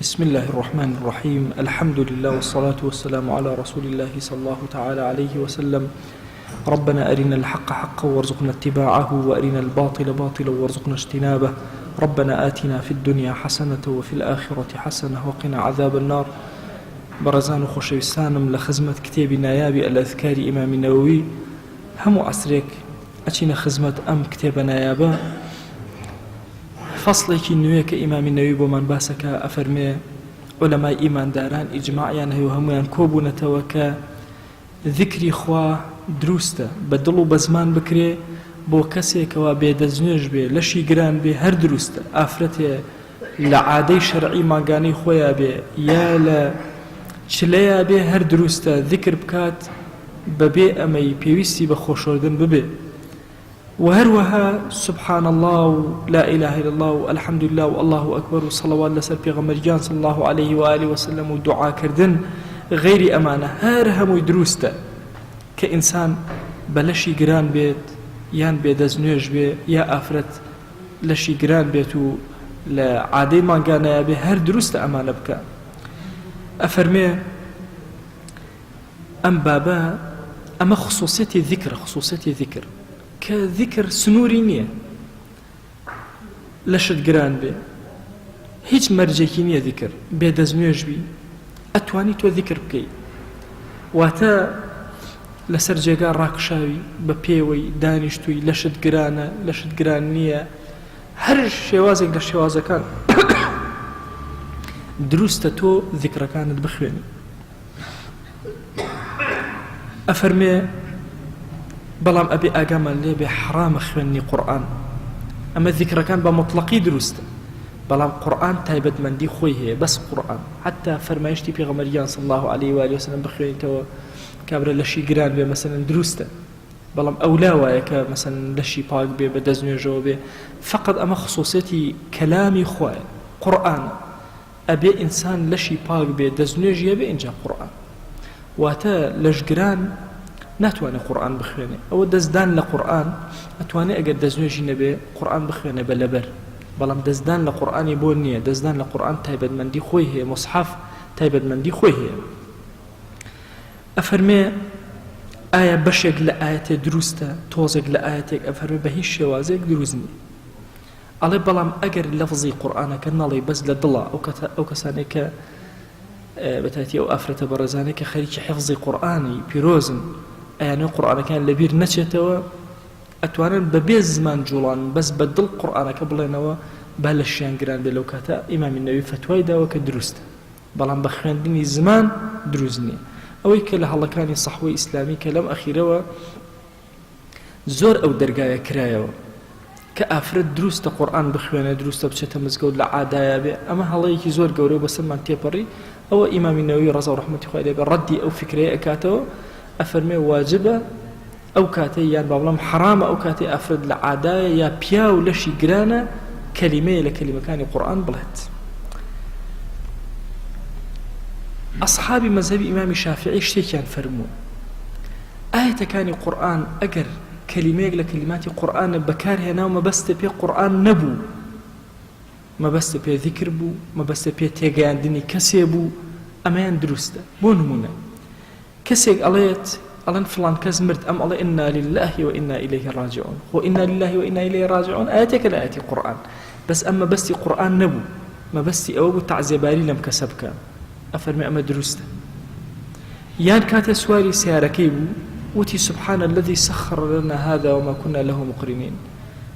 بسم الله الرحمن الرحيم. الحمد لله والصلاة والسلام على رسول الله صلى الله تعالى عليه وسلم. ربنا أرنا الحق حقا وارزقنا اتباعه وأرنا الباطل باطلا وارزقنا اجتنابه. ربنا آتنا في الدنيا حسنة وفي الآخرة حسنة وقنا عذاب النار. برزان خوشويستانم لخزمة كتاب نایابی الأذكار إمام النووي همو عسرێک ئەچینە خزمەت ئەم کتێبە نایابە. فەصڵێکی نوێ کە ئیمامی نەووی بۆمان باسەکە ئەفەرمێ عولەمای ئیمانداران ئیجماعیان هەیە و هەمویان کۆبوونەتەوە کە ذکری خوا دروستە بە دڵ و بە زمان بکرێ بۆ کەسێکەوە بێدەستنوێژ بێ لەشی گران بێ هەر دروستە. ئافرەتێ لە عادەی شەرعی ماگانەی خۆیان بێ یا لە چلەیە بێ هەر دروستە ذکر بکات بەبێ ئەمەی پێویستی بە خۆشۆردن ببێ. وهروها سبحان الله لا إله إلا الله والحمد لله والله أكبر وصلوات لسر پیغمبرجان صلى الله عليه وآله وسلم ودعا كردن غير أمانة هر هموي دروسته كإنسان بلشي جران بيت يان بيدزنوش بي يا أفرت لشي جران بيتو لعادي ما قانا بي هر دروسته أمانة بك. أفرمي أم بابا أما خصوصيتي ذكر كذكر سنوري نییە لەشت گران بێ هیچ مەرجێکی نییە ذکر بێدەستنوێژ بی ئەتوانی تۆ ذکر بکەیت واتە لەسەر جێگا ڕاکشاوی بە پێوەی دانیشتووی لەشت گرانە لەشت گران نییە هەر شێوازێک لە شێوازەکان دروستە تۆ ذکرەکانت بخوێنی. ئەفەرمێ بەڵام ئەبێ ئاگامان لێ بێ حرامە خوێنی قورئان. ئەمە ذیکرەکان بە مطلقی دروستە بەڵام قورئان تایبەتمەندی خۆی هەیە بەس قورئان حتا فەرمایشتی پێغەمبەریان صلی الله عليه وآله وسلم بخوێنیتەوە کابرا لەشی گران بێ مەسەلەن دروستە بەڵام ئەولا وایە کە مەسەلەن لەشی پاک بێ بە دەستنوێژەوە بێ فقط ئەمە خصوصیەتی کەلامی خۆیە قورئانە. ئەبێ ئینسان لەشی پاک بێ دەستنوێژیە بێ اینجا قورئان واتە لەش گران ناتوانێت قورئان بخوێنێ. ئەوە دەستدان لە قورئان ئەتوانێت ئەگەر دەستنوێژی نەبێ قورئان بخوێنێ بە لەبەر بەڵام دەستدان لە قورئانی بۆ نییە. دەستدان لە قورئان تایبەتمەندی خۆی هەیە مصحف تایبەتمەندی خۆی هەیە. ئەفەرمێ ئایا بەشێک لە ئاەتێ دروستە تۆزێک لە ئاەتێک ئەفەرمێ بە هیچ شێوازێک دروست نییە. ئەڵێ بەڵام ئەگەر لەفزی قورئانەکە نەڵێ بەس لە دڵە ئەو کەسانێک کە بەتایەتی ئەو ئافرەتە بەڕێزانەی کە خەریکی حیفزی قورئانی پیرۆزن ئەیانەوە قورئانەکان لەبیر نەچێتەوە ئەتوانن بەبێ زمان جوڵان بەس بە دڵ قورئانەکە بڵێنەوە با لە شیان گران بێ. لەو کاتە ئیمامی نەووی فتوای داوە کە دروستە بەڵام بە خوێندنی زمان دروست نییە. ئەوەی کە لە هەڵەکانی سەحوەی ئیسلامی کە لەم ئەخیرەوە زۆر ئەو دەرگایە کرایەوە کە ئافرەت دروستە قورئان بخوێنێ دروستە بچێتە مزگەوت لە عادایە بێ. ئەمە هەڵەیەکی زۆر گەورە و بەسەرمان تێپەڕی. ئەوە ئیمامی نەووی ڕەزا و ڕەحمەتی خوای لێ بێ ڕەدی ئەو فکرەیە ئەکاتەوە ئەفەرمێ واجبە ئەو کاتەی یان با بڵام حرامە ئەو کاتەی ئافرەت لە عادایە یا پیا و لەشی گرانە کەلیمەیە لە کەلیمەکانی قورئان بڵێت. ئەصحابی مەذهەبی ئیمامی شافعی شتێکیان فەرمووە ئاەتەکانی قورئان ئەگەر کەلیمەیەک لە کەلیماتی قورئانە بەکارهێنا و مەبەستە پێ قورئان نەبوو مەبەستە پێ ذیکر بوو مەبەستە پێ تێگەیاندنی کەسێ بوو ئەمەیان دروستە. بۆ نمونە کەسێک ئەڵێن فڵان کەس مرد ئەم ئەڵێ ئینا لله وئینا ئیلەیه ڕاجعون خۆ ئینا لله وئینا ئیلەیه ڕاجعون ئاەتێکە لە ئاەتی قورئان بەس ئەم مەبەستی قورئان نەبوو مەبەستی ئەوە بوو تەعزیەباری لەم کەسە بکە. ئەفەرمێ ئەمە دروستە. یان کاتێ سواری سیارەکەی بوو وتی سبحان الذي سخر لنا هذا وما كنا له مقرنين.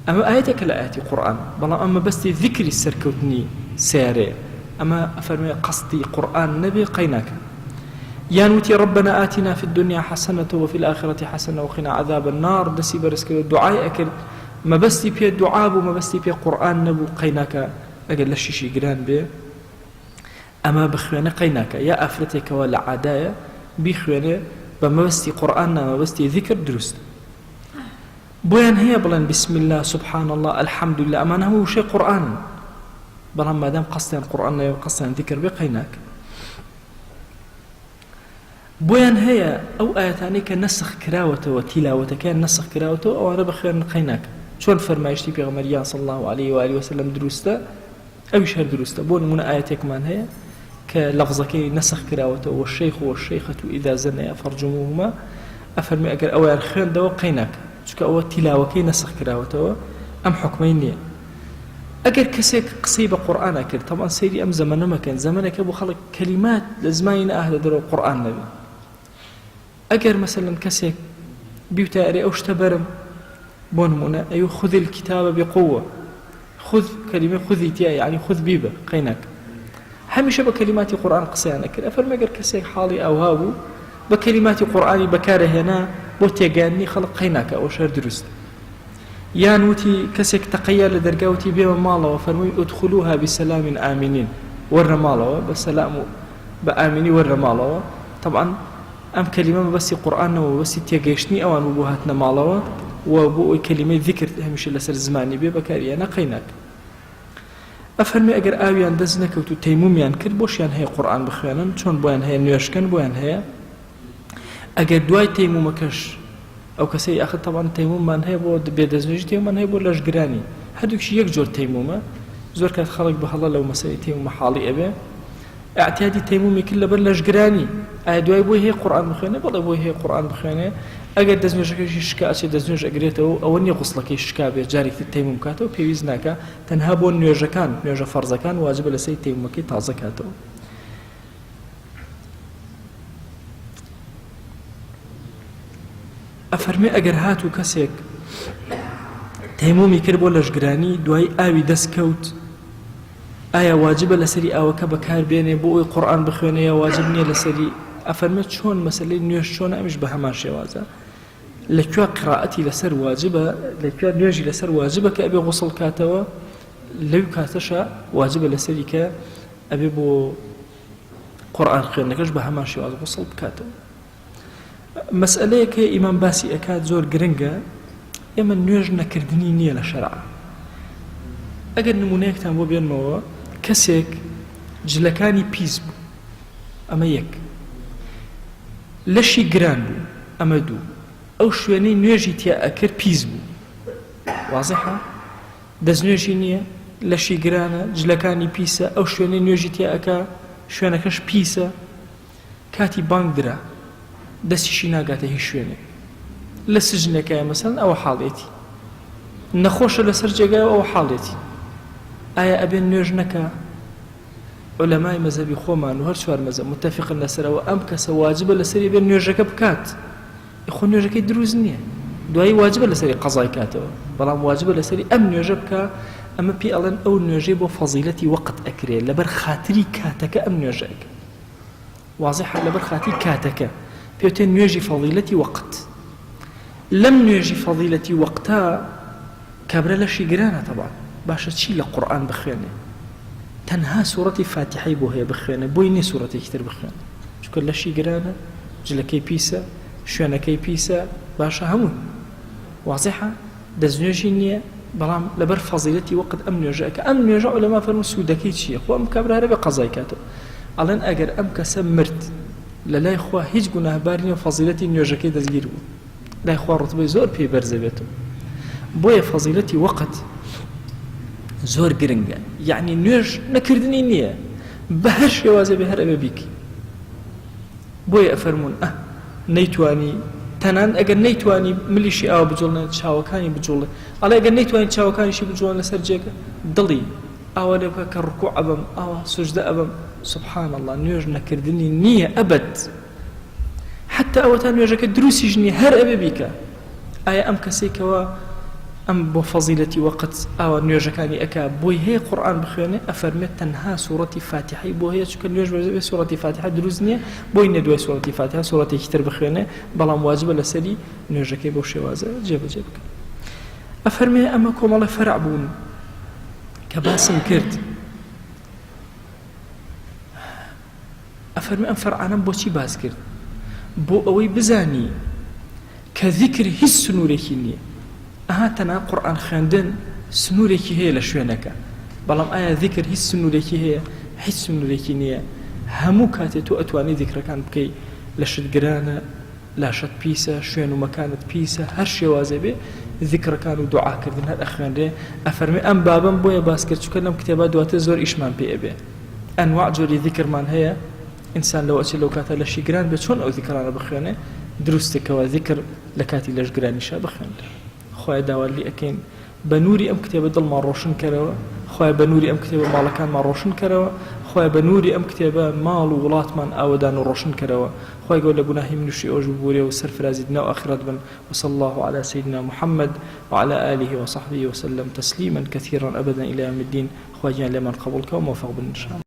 ئەمە ئاەتێکە لە ئاەتی قورئان بەڵام ئەم مەبەستی ذیکری سەرکەوتنی سیارەیە. ئەمە ئەفەرمێ قەستی قورئان نەبێ قەیناکە. یان وتی ربنا آتنا في الدنيا حسنة وفي الآخرة حسنة وقنا عذاب النار دەستی بەرز کرد دوعای ئەکرد مەبەستی پێ دوعا بوو مەبەستی پێ قورئان نەبوو قەیناکە. ئەگەر لە شیشی گران بێ ئەمە بخوێنە قەیناکە یا ئافرەتێکەوە لە عادایە بیخوێنێ بە مەبەستی قورئان نا مەبەستی ذیکر دروست. بۆیان هەیە بڵێن بسم الله سبحان الله الحمد لله ئەمانە هەموو شەی قورئانن بەڵام مادام قەستیان قورئان نەوێ قەستیان ذیکر بێ قەیناکە. بۆیان هەیە ئەو ئاەتانەی کە نەسخ کراوەتەوە تیلاوەتەکەیان نەسخ کراوەتەوە ئەوانە بە خوێندن قەیناکە. چۆن فەرمایشتی پێغەمبەریان صلی الله عليه وآله وسلم دروستە ئەویش هەر دروستە. بۆ نمونە ئاەتێکمان هەیە کە لەفزەکەی نەسخ کراوەتەوە والشەیخ والشەیخەة إذا زنیا فەرجموهما، ئەفەرمێ ئەگەر ئەویان خوێندەوە قەی ناکە، چونکە ئەوە تیلاوەکەی نەسخ کراوەتەوە، ئەم حکمەی نییە. ئەگەر کەسێک قسەی بە قورئانە کرد، تەمان سەیری ئەم زەمانە مەکەن، زەمانێکە بۆ خەڵک کەلیمات لە زمانی نەئاهلە دەرەوە قورئان نەبێ. ئەگەر مەسەلەن کەسێک بیوتە ئەرێ ئەو شتە بەرم، بۆ نمونە ئەیوە خذ الكتاب بقوة، خذ كلمة خذي تيا يعني خذ بيبه قينك، هەمیشە بە کەلیماتی قورئان قسەیان نەکرد. ئەفەرمێ ئەگەر کەسێک حاڵی ئەوها بوو بە کەلیماتی قورئانی بەکارەهێنا بۆ تێگەیاندنی خەڵک قەی ناکە، ئەوە شەر دروست. یان وتی کەسێک تەقەیە لە دەرگاوتی بێمە ماڵەوە، فەرمووی ئودخولوها بسەلام ئامینین، وەرە ماڵەوە بە سەلام و بە ئامینی وەرە ماڵەوە. طبعا ئەم کەلیمە مەبەستی قورئانەوە، مەبەستی تێگەیشتنی ئەوان بوو بۆ هاتنە ماڵەوە و بۆ ئەوی کەلیمەی ذیکر هەمیشە لەسەر زمانی بێ بەکارهێنا قەی ناکە. ئەفەرمێ ئەگەر ئاویان دەست نەکەوت و تەیمومیان کرد، بۆشیان هەیە قورئان بخوێنن، چۆن بۆیان هەیە نوێژکەن بۆیان هەیە. ئەگەر دوای تەیمومەکەش ئەو کەسەی ئاخر طبعا تەیموممان هەیە بۆ بێدەستنوێژی، تەیموممان هەیە بۆ لەشگرانی، هەردووکیشی یەک جۆر تەیمومە. زۆر کات خەڵک بەهەڵە لەو مەسەلەی تەیمومە حاڵی ئەبێ، اعتیادی تەیمومی کرد لەبەر لەشگرانی، ئایا دوای بۆی هەیە قورئان بخوێنێ؟ بەڵێ بۆی هەیە قورئان بخوێنێ. ئەگەر دەستنوێژەکەشی شکا ئەچێت دەستنوێژ ئەگرێتەوە، ئەوە نییە غوسڵەکەی شکا بێت، جارێکی تەیموم کاتەوە پێویست ناکە، تەنها بۆ نوێژەکان، نوێژە فەرزەکان واجبە لەسەری تەیمومەکەی تازە کاتەوە. ئەفەرمێ ئەگەر هاتوو کەسێک تەیمومی کرد بۆ لەشگرانی، دوای ئاوی دەستکەوت، ئایا واجبە لەسەری ئاوەکە بەکار بێنێ بۆ ئەوی قورئان بخوێنێ یا واجب نییە لەسەری؟ ئەفەرمێ چۆن مەسەلەی نوێژ چۆنە، ئەمیش بە هەمان شێوازە. لەکوێ قراءەتی لەسەر واجبە، لەکوێ نوێژی لەسەر واجبە کە ئەبێ غوسڵ کاتەوە، لەو کاتەشە واجبە لەسەری کە ئەبێ بۆ قورئان خوێندنەکەش بە هەمان شێواز غوسڵ بکاتەوە. مەسئلەیەکە ئیمام باسی ئەکات زۆر گرنگە، ئێمە نوێژ نەکردنی نییە لە شەرع. ئەگەر نمونەیەکتان بۆ بێنمەوە، کەسێک جلەکانی پیس بوو، ئەمە یەک، لەشی گران بوو، ئەمە دوو، ئەو شوێنەی نوێژی تیا ئەکرد پیس بوو، وازحە دەستنوێژی نییە، لەشی گرانە، جلەکانی پیسە، ئەو شوێنەی نوێژی تیا ئەکا شوێنەکەش پیسە، کاتی بانگ درا دەستیشی ناگاتە هیچ شوێنێک، لە سژنێکایە مەسەڵەن ئەوە حاڵێتی، نەخۆشە لەسەر جێگایەوە ئەوە حاڵێتی، ئایا ئەبێن نوێژ نەکە؟ علەمای مەذهبی خۆمان و هەر چوار مەذهب متفقن لەسەرەوە ئەم کەسە واجبە لەسەری بێن نوێژەکە بکات، خۆ نوێژەکەی دروست نییە، دوایی واجبە لەسەری قەزای کاتەوە، بەڵام واجبە لەسەری ئەم نوێژە بکە. ئەمە پێی ئەڵێن ئەو نوێژەی بۆ فەزیلەتی وەقت ئەکرێت، لەبەر خاتری کاتەکە ئەم نوێژە ئەکرێت، واضحە، لەبەر خاتری کاتەکە پێوتێن نوێژی فەزیلەتی وەقت. لەم نوێژی فەزیلەتی وەقتە کابرا لەشی گرانە، طبعا باشە چی لە قورئان بخوێنێ؟ تەنها سوورەتی فاتحەی بۆ هەیە بخوێنێ، بۆی نییە سوورەتێکی تر بخوێنێ، چونکە لەشی گرانە، جلەکەی پیسە، شوێنەکەی پیسە، باشە هەموو واضحە، دەستنوێژی نییە، بەڵام لەبەر فەزیلەتی وەقت ئەم نوێژەکە. ئەم نوێژە عولەما فەرموون سوودەکەی چییە؟ خۆ ئەم کابرا هەرە بە قەزای کاتەوە، ئەڵێن ئەگەر ئەم کەسە مرد لە لای خوا هیچ گوناهبار نییە، فەزیلەتی نوێژەکەی دەستگیر بوو، لای خوا ڕوتبەی زۆر پێی بەرزە بێتەوە. بۆیە فەزیلەتی وەقت زۆر گرنگە، یعنی نوێژ نەکردنی نییە، بە هەر شێوازە بێ هەر ئەبێ بیکەی. بۆیە ئەفەرموون نەیتوانی تەنان ئەگەر نەیتوانی ملیشی ئاوە بجوڵنێ، چاوەکانی بجوڵێ، ئەڵێ ئەگەر نەیتوانی چاوەکانیشی بجوڵن لەسەر جێگە، دڵی ئاوا لێ بکە کە ڕکوع ئەبم، ئاوا سوجدە ئەبم، سبحان الله، نوێژ نەکردنی نییە ئەبەد، حتى ئەوەتا نوێژەکە دروستیش نییە، هەر ئەبێ بیکە. ئایا ئەم کەسێکەوە ئەم بۆ فەزیلەتی وەقت ئاوا نوێژەکانی ئەکا بۆی هەیە قورئان بخوێنێ؟ ئەفەرمێت تەنها سوورەتی فاتحەی بۆ هەیە، چونکە نوێژ بەبێ سوورەتی فاتحە دروست نییە، بۆی نە دوای سوورەتی فاتحە سوورەتێکی تر بخوێنێ، بەڵام واجبە لەسەری نوێژەکەی بۆ شێوازە جێبەجێ بکە. ئەفەرمێ ئەمە کۆمەڵە فەرع بوون کە باسم کرد. ئەفەرمێ ئەم فەرعانەم بۆچی باس کرد؟ بۆ ئەوەی بزانی کە ذیکر هیچ سنوورێکی نییە. تەنها قورئان خوێندن سنوورێکی هەیە لە شوێنەکە، بەڵام ئایا ذیکر هیچ سنوورێکی هەیە؟ هیچ سنوورێکی نییە. هەموو کاتێک تۆ ئەتوانی ذیکرەکان بکەی، لەشت گرانە، لاشت پیسە، شوێن و مەکانت پیسە، هەر شێوازە بێ، ذکرەکان و دوعاکردن هەر ئەخوێنرێ ئەفەرمێ ئەم بابم بۆیە باس کرد چونکە لەم کتێبە دواتر زۆر ئیشمان پێ ئەبێ ئەنواع جۆری ذیکرمان هەیە ئینسان لەوە ئەچێت لەو کاتە لەشی گران بێت چۆن ئەو ذیکرانە بخوێنێ دروستێکەوە ذیکر لە کاتی لەشگرانیشە بخوێنرێ خۆی داوای ئەکەین بە نووری ئەم کتێبە دڵمان ڕۆشن کەرەوە خۆی بە نووری ئەم کتێبە ماڵەکانمان ڕۆشن کەرەوە خۆی بە نووری ئەم کتێبە ماڵ و وڵاتمان ئاوەدان و ڕۆشن کەرەوە خۆی گەور لە گوناهی منوشی ئەوش ببورێ و سەرفرازی دنیا و ئاخرەت بن وصلى الله على سيدنا محمد وعلى آله وصحبه وسلم تسليما كثيرا أبدا إلى يوم الدين خواجان لمن قبولك وموفق بالنشام